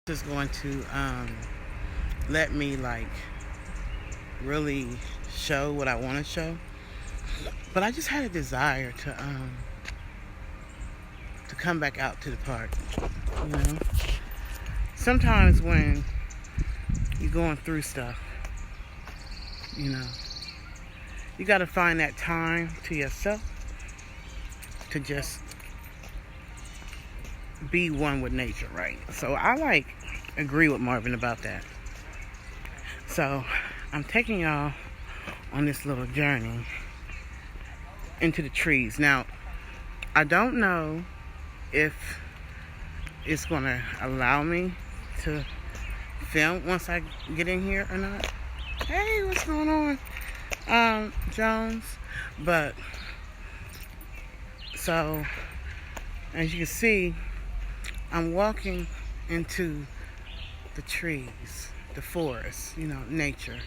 Is going to let me like really show what I want to show. But I just had a desire to come back out to the park. You know, sometimes when you're going through stuff, you know, you got to find that time to yourself to just be one with nature, right? So I agree with Marvin about that. So I'm taking y'all on this little journey into the trees. Now, I don't know if it's going to allow me to film once I get in here or not. Hey, what's going on, Jones? But, so, as you can see, I'm walking into the trees, the forest, nature.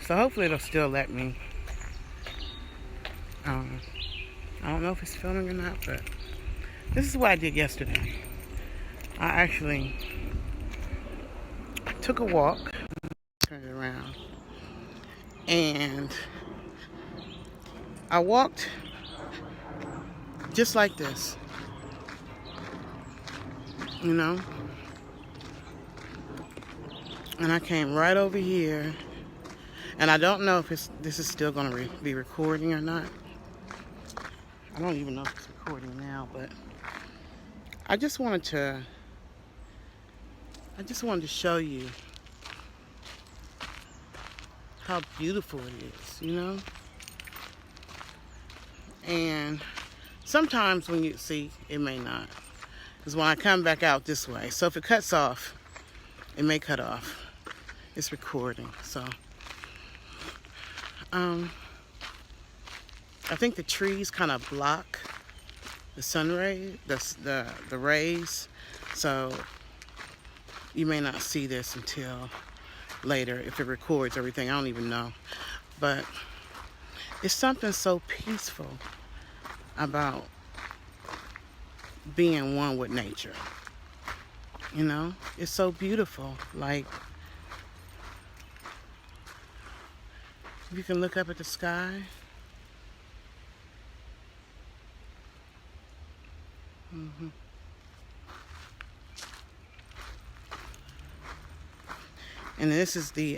So hopefully it'll still let me. I don't know if it's filming or not, but this is what I did yesterday. I actually took a walk, turned it around, and I walked just like this, and I came right over here, and I don't know if this is still going to be recording or not. I don't even know if it's recording now, but I just wanted to show you how beautiful it is, And sometimes when you see, it may not. Because when I come back out this way, so if it cuts off, it may cut off. It's recording, so. I think the trees kind of block the sun ray, the rays, so you may not see this until later if it records everything. I don't even know, but it's something so peaceful about being one with nature. It's so beautiful. Like, you can look up at the sky. And this is the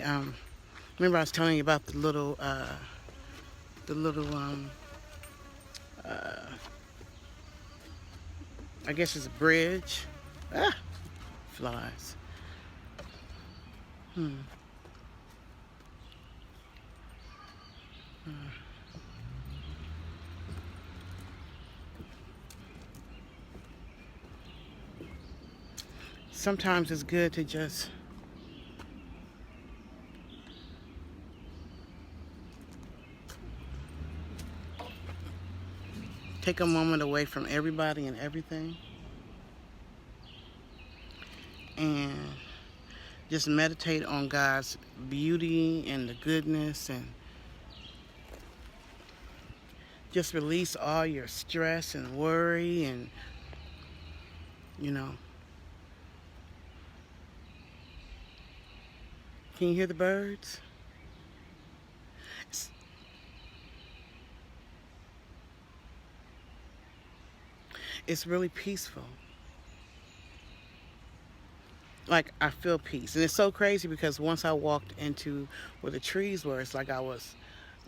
remember I was telling you about the little I guess it's a bridge. Flies. Sometimes it's good to just take a moment away from everybody and everything and just meditate on God's beauty and the goodness, and just release all your stress and worry, and can you hear the birds? It's really peaceful. Like, I feel peace. And it's so crazy because once I walked into where the trees were, it's like I was,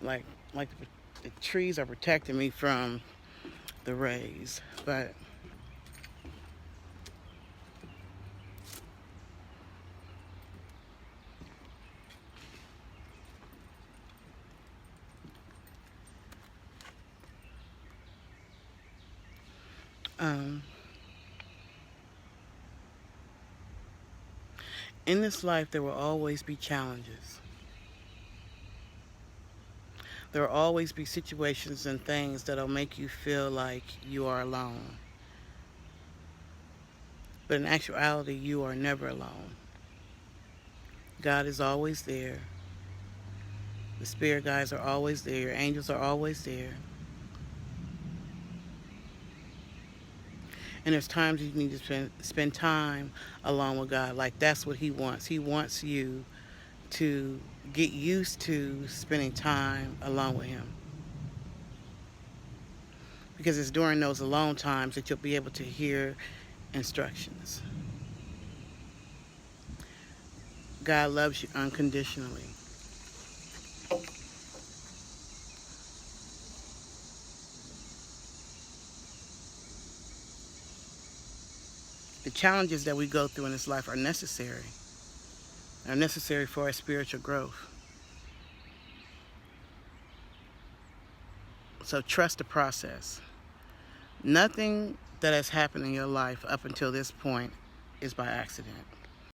like the trees are protecting me from the rays. But in this life, there will always be challenges. There will always be situations and things that'll make you feel like you are alone. But in actuality, you are never alone. God is always there. The spirit guides are always there. Your angels are always there. And there's times you need to spend time alone with God. Like, that's what He wants. He wants you to get used to spending time alone with Him. Because it's during those alone times that you'll be able to hear instructions. God loves you unconditionally. The challenges that we go through in this life are necessary. They're necessary for our spiritual growth. So trust the process. Nothing that has happened in your life up until this point is by accident.